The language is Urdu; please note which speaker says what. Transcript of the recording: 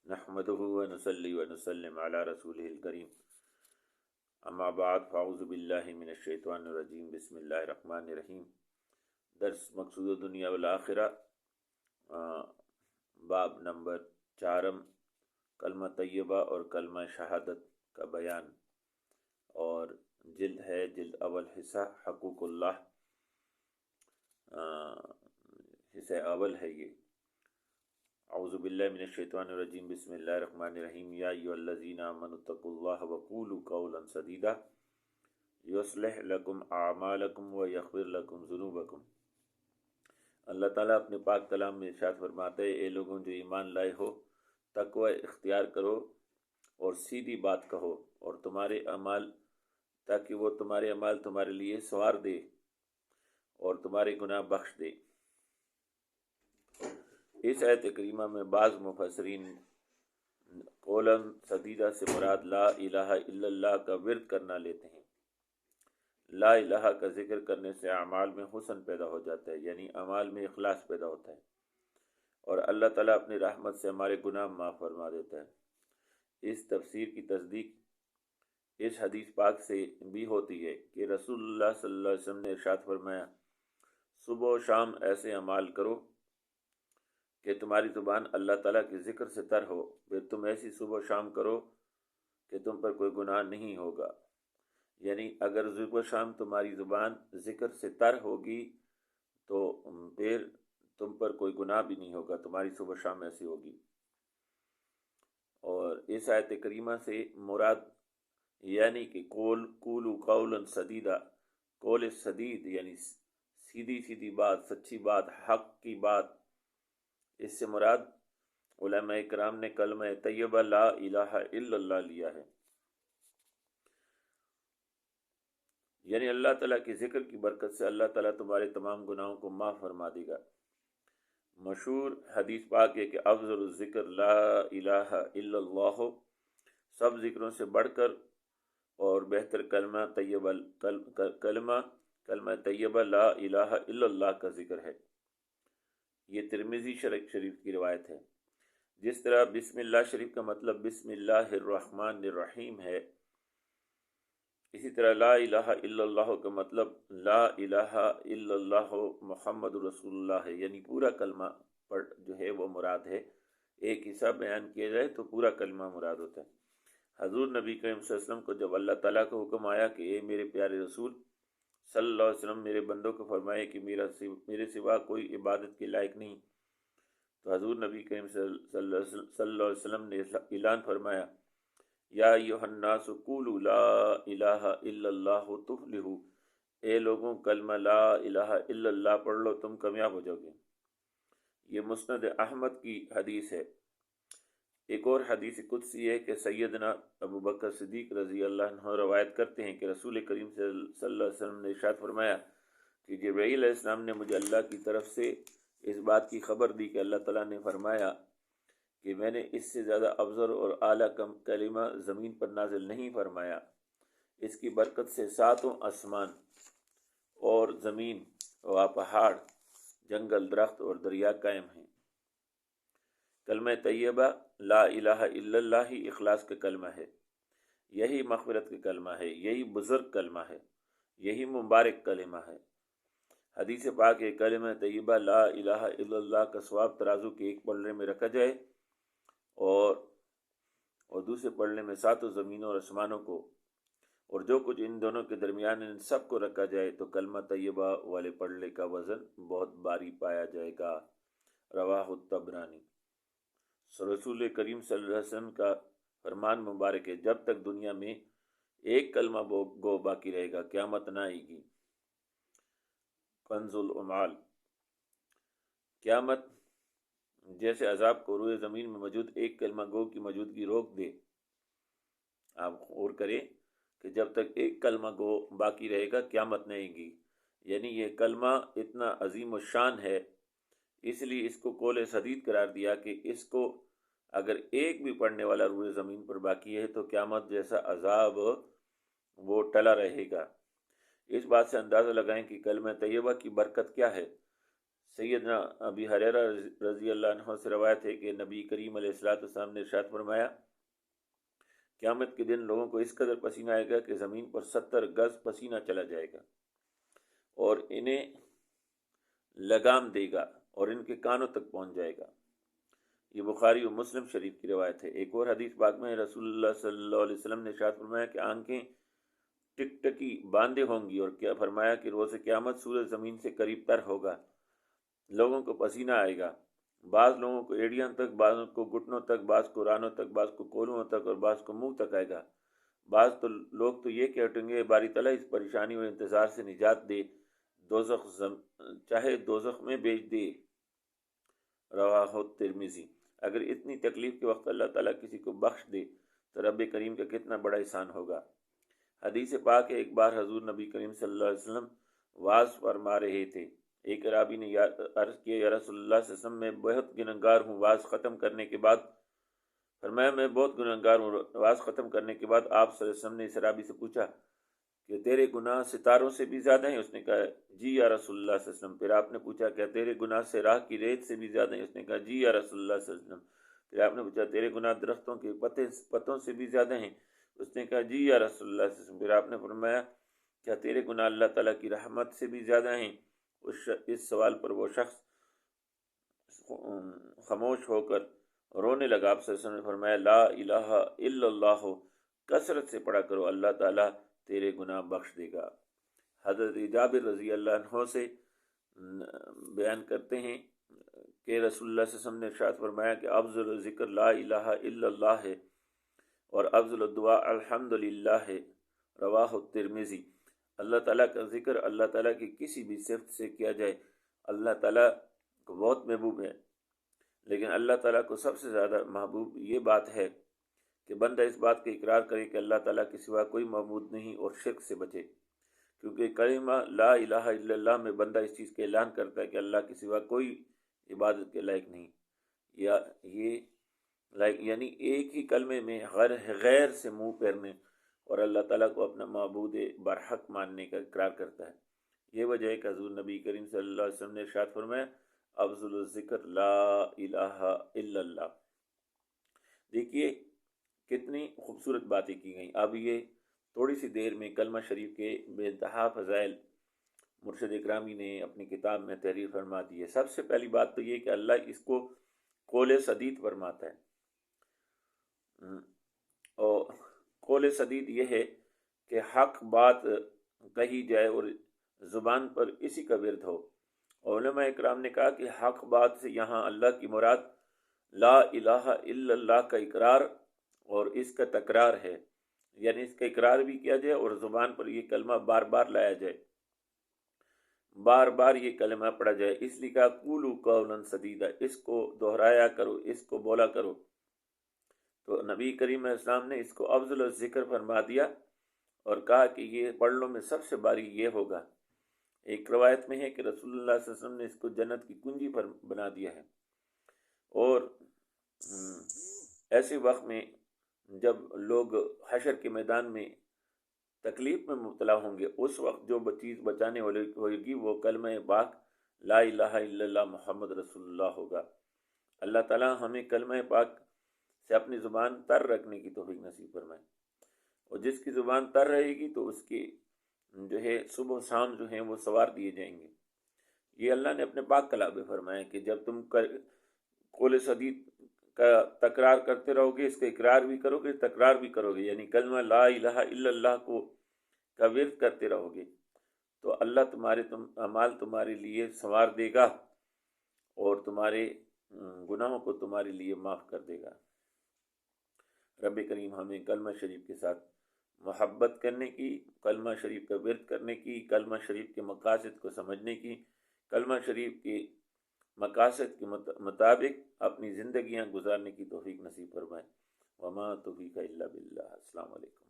Speaker 1: نحمده ونصلي ونسلم على رسوله الكريم اما بعد فاعوذ باللہ من الشیطان الرجیم بسم اللہ الرحمن الرحیم۔ درس مقصود دنیا والآخرہ، باب نمبر 4، کلمہ طیبہ اور کلمہ شہادت کا بیان، اور جلد اول حصہ حقوق اللہ، حصہ اول ہے یہ۔ اعوذ باللہ من الشیطان الرجیم بسم اللہ الرحمن الرحیم۔ یا ایھا الذین آمنوا اتقوا اللہ وقولوا قولا سدیدا یصلح لکم اعمالکم ویغفر لکم ذنوبکم۔ اللہ تعالیٰ اپنے پاک کلام میں ارشاد فرماتے ہیں، اے لوگوں جو ایمان لائے ہو، تقوی اختیار کرو اور سیدھی بات کہو، اور تمہارے اعمال، تاکہ وہ تمہارے اعمال تمہارے لیے سوار دے اور تمہارے گناہ بخش دے۔ اس آیت کریمہ میں بعض مفسرین قولا سدیدہ سے مراد لا الہ الا اللہ کا ورد کرنا لیتے ہیں۔ لا الہ کا ذکر کرنے سے اعمال میں حسن پیدا ہو جاتا ہے، یعنی اعمال میں اخلاص پیدا ہوتا ہے، اور اللہ تعالیٰ اپنی رحمت سے ہمارے گناہ معاف فرما دیتا ہے۔ اس تفسیر کی تصدیق اس حدیث پاک سے بھی ہوتی ہے کہ رسول اللہ صلی اللہ علیہ وسلم نے ارشاد فرمایا، صبح و شام ایسے اعمال کرو کہ تمہاری زبان اللہ تعالیٰ کے ذکر سے تر ہو، پھر تم ایسی صبح و شام کرو کہ تم پر کوئی گناہ نہیں ہوگا۔ یعنی اگر صبح و شام تمہاری زبان ذکر سے تر ہوگی تو پھر تم پر کوئی گناہ بھی نہیں ہوگا، تمہاری صبح و شام ایسی ہوگی۔ اور اس آیت کریمہ سے مراد یعنی کہ قولوا قولا سدیدا، قول سدید یعنی سیدھی سیدھی بات، سچی بات، حق کی بات۔ اس سے مراد علماء کرام نے کلمہ طیبہ لا الہ الا اللہ لیا ہے، یعنی اللہ تعالیٰ کے ذکر کی برکت سے اللہ تعالیٰ تمہارے تمام گناہوں کو معاف فرما دے گا۔ مشہور حدیث پاک ہے کہ افضل الذکر لا الہ الا اللہ، سب ذکروں سے بڑھ کر اور بہتر کلمہ طیبہ لا الہ الا اللہ کا ذکر ہے۔ یہ ترمذی شریف کی روایت ہے۔ جس طرح بسم اللہ شریف کا مطلب بسم اللہ الرحمن الرحیم ہے، اسی طرح لا الہ الا اللہ کا مطلب لا الہ الا اللہ محمد رسول اللہ ہے، یعنی پورا کلمہ پر جو ہے وہ مراد ہے۔ ایک حصہ بیان کیا جائے تو پورا کلمہ مراد ہوتا ہے۔ حضور نبی کریم صلی اللہ علیہ وسلم کو جب اللہ تعالیٰ کا حکم آیا کہ اے میرے پیارے رسول صلی اللہ علیہ وسلم میرے بندوں کو فرمائے کہ میرے سوا کوئی عبادت کے لائق نہیں، تو حضور نبی کریم صلی اللہ علیہ وسلم نے اعلان فرمایا، یا ایھا الناس قولوا لا الہ الا اللہ تفلحوا، اے لوگوں کلمہ لا الہ الا اللہ پڑھ لو، تم کامیاب ہو جاؤ گے۔ یہ مسند احمد کی حدیث ہے۔ ایک اور حدیث قدسی ہے کہ سیدنا ابو بکر صدیق رضی اللہ عنہ روایت کرتے ہیں کہ رسول کریم صلی اللہ علیہ وسلم نے ارشاد فرمایا کہ جبرائیل علیہ السلام نے مجھے اللہ کی طرف سے اس بات کی خبر دی کہ اللہ تعالیٰ نے فرمایا کہ میں نے اس سے زیادہ افضل اور اعلیٰ کلمہ زمین پر نازل نہیں فرمایا، اس کی برکت سے ساتوں آسمان اور زمین و پہاڑ، جنگل، درخت اور دریا قائم ہیں۔ کلمہ طیبہ لا الہ الا اللہ ہی اخلاص کا کلمہ ہے، یہی مغفرت کا کلمہ ہے، یہی بزرگ کلمہ ہے، یہی مبارک کلمہ ہے۔ حدیث پاک ہے کلمہ طیبہ لا الہ الا اللہ کا ثواب ترازو کے ایک پلڑے میں رکھا جائے اور دوسرے پلڑے میں ساتوں زمینوں اور آسمانوں کو، اور جو کچھ ان دونوں کے درمیان ان سب کو رکھا جائے تو کلمہ طیبہ والے پلڑے کا وزن بہت بھاری پایا جائے گا۔ رواہ الطبرانی۔ رسول کریم صلی اللہ علیہ وسلم کا فرمان مبارک ہے، جب تک دنیا میں ایک کلمہ گو باقی رہے گا قیامت نہ آئے گی۔ کنز العمال۔ قیامت جیسے عذاب کو روئے زمین میں موجود ایک کلمہ گو کی موجودگی روک دے۔ آپ غور کریں کہ جب تک ایک کلمہ گو باقی رہے گا قیامت نہیں آئے گی، یعنی یہ کلمہ اتنا عظیم و شان ہے، اس لیے اس کو قول سدید قرار دیا کہ اس کو اگر ایک بھی پڑھنے والا روئے زمین پر باقی ہے تو قیامت جیسا عذاب وہ ٹلا رہے گا۔ اس بات سے اندازہ لگائیں کہ کلمہ طیبہ کی برکت کیا ہے۔ سیدنا ابی ہریرہ رضی اللہ عنہ سے روایت ہے کہ نبی کریم علیہ الصلوۃ والسلام نے ارشاد فرمایا، قیامت کے دن لوگوں کو اس قدر پسینہ آئے گا کہ زمین پر 70 گز پسینہ چلا جائے گا، اور انہیں لگام دے گا اور ان کے کانوں تک پہنچ جائے گا۔ یہ بخاری و مسلم شریف کی روایت ہے۔ ایک اور حدیث پاک میں رسول اللہ صلی اللہ علیہ وسلم نے ارشاد فرمایا کہ آنکھیں ٹک ٹکی باندھے ہوں گی، اور کیا فرمایا کہ روز قیامت سورج زمین سے قریب تر ہوگا، لوگوں کو پسینہ آئے گا، بعض لوگوں کو ایڑیاں تک، بعض کو گھٹنوں تک، بعض کو رانوں تک، بعض کو کولوں تک، اور بعض کو منہ تک آئے گا۔ بعض تو لوگ تو یہ کہ اٹھیں گے، باری تعالیٰ اس پریشانی اور انتظار سے نجات دے، چاہے دوزخ میں بھیج دے، رواہ ترمذی۔ اگر اتنی تکلیف کے وقت اللہ تعالیٰ کسی کو بخش دے تو رب کریم کا کتنا بڑا احسان ہوگا۔ حدیث پاک ہے، ایک بار حضور نبی کریم صلی اللہ علیہ وسلم واز فرما رہے تھے۔ ایک عرابی نے عرض کیا، یا رسول اللہ صلی اللہ علیہ وسلم، میں بہت گنہگار ہوں۔ واز ختم کرنے کے بعد فرمایا، میں بہت گنہگار ہوں۔ واز ختم کرنے کے بعد آپ صلی اللہ علیہ وسلم نے اس عرابی سے پوچھا کہ تیرے گناہ ستاروں سے بھی زیادہ ہیں؟ اس نے کہا جی یا رسول اللہ صلی اللہ علیہ وسلم۔ پھر آپ نے پوچھا کیا تیرے گناہ سے راہ کی ریت سے بھی زیادہ ہیں؟ اس نے کہا جی یا رسول اللہ صلی اللہ علیہ وسلم۔ پھر آپ نے پوچھا تیرے گناہ درختوں کے پتوں سے بھی زیادہ ہیں؟ اس نے کہا جی یا رسول اللہ صلی اللہ علیہ وسلم۔ پھر آپ نے فرمایا کیا تیرے گناہ اللہ تعالیٰ کی رحمت سے بھی زیادہ ہیں؟ اس سوال پر وہ شخص خاموش ہو کر رونے لگا۔ آپ صلی اللہ علیہ وسلم نے فرمایا، لا الہ الا اللہ، کثرت سے پڑھا کرو، اللہ تعالیٰ تیرے گناہ بخش دے گا۔ حضرت جابر رضی اللہ عنہ سے بیان کرتے ہیں کہ رسول اللہ صلی اللہ علیہ وسلم نے ارشاد فرمایا کہ افضل ذکر لا الہ الا اللہ ہے، اور افضل الدعاء الحمدللہ ہے، رواہ الترمذی۔ اللہ تعالیٰ کا ذکر اللہ تعالیٰ کی کسی بھی صفت سے کیا جائے، اللہ تعالیٰ کو بہت محبوب ہے، لیکن اللہ تعالیٰ کو سب سے زیادہ محبوب یہ بات ہے کہ بندہ اس بات کا اقرار کرے کہ اللہ تعالیٰ کے سوا کوئی معبود نہیں، اور شرک سے بچے، کیونکہ کلمہ لا الہ الا اللہ میں بندہ اس چیز کا اعلان کرتا ہے کہ اللہ کے سوا کوئی عبادت کے لائق نہیں، یعنی ایک ہی کلمے میں غیر سے منہ پھیرنے اور اللہ تعالیٰ کو اپنا معبود برحق ماننے کا اقرار کرتا ہے۔ یہ وجہ ہے کہ حضور نبی کریم صلی اللہ علیہ وسلم نے ارشاد فرمایا، افضل الذکر لا الہ الا اللہ۔ دیکھیے کتنی خوبصورت باتیں کی گئیں۔ اب یہ تھوڑی سی دیر میں کلمہ شریف کے بے انتہا فضائل مرشد اکرامی نے اپنی کتاب میں تحریر فرما دی ہے۔ سب سے پہلی بات تو یہ کہ اللہ اس کو قول سدید فرماتا ہے، اور قول سدید یہ ہے کہ حق بات کہی جائے اور زبان پر اسی کا ورد ہو۔ علماء اکرام نے کہا کہ حق بات سے یہاں اللہ کی مراد لا الہ الا اللہ کا اقرار اور اس کا تکرار ہے، یعنی اس کا اقرار بھی کیا جائے اور زبان پر یہ کلمہ بار بار لایا جائے، بار بار یہ کلمہ پڑھا جائے۔ اس لیے کہا قولوا قولا سدیدا، اس کو دہرایا کرو، اس کو بولا کرو۔ تو نبی کریم علیہ السلام نے اس کو افضل الذکر فرما دیا اور کہا کہ یہ پڑھنے میں سب سے باری یہ ہوگا۔ ایک روایت میں ہے کہ رسول اللہ صلی اللہ علیہ وسلم نے اس کو جنت کی کنجی پر بنا دیا ہے، اور ایسے وقت میں جب لوگ حشر کے میدان میں تکلیف میں مبتلا ہوں گے، اس وقت جو چیز بچانے والی ہوگی وہ کلمہ پاک لا الہ الا اللہ محمد رسول اللہ ہوگا۔ اللہ تعالیٰ ہمیں کلمہ پاک سے اپنی زبان تر رکھنے کی توفیق نصیب فرمائے، اور جس کی زبان تر رہے گی تو اس کی جو ہے صبح و شام جو ہیں وہ سوار دیے جائیں گے۔ یہ اللہ نے اپنے پاک کلام میں فرمایا کہ جب تم قول سدید کا تکرار کرتے رہو گے، اس کا اقرار بھی کرو گے، تکرار بھی کرو گے، یعنی کلمہ لا الہ الا اللہ کا ورد کرتے رہو گے، تو اللہ تمہارے اعمال تمہارے لیے سنوار دے گا اور تمہارے گناہوں کو تمہارے لیے معاف کر دے گا۔ رب کریم ہمیں کلمہ شریف کے ساتھ محبت کرنے کی، کلمہ شریف کا ورد کرنے کی، کلمہ شریف کے مقاصد کو سمجھنے کی، کلمہ شریف کے مقاصد کے مطابق اپنی زندگیاں گزارنے کی توفیق نصیب فرمائے۔ وما توفیق الا باللہ۔ السلام علیکم۔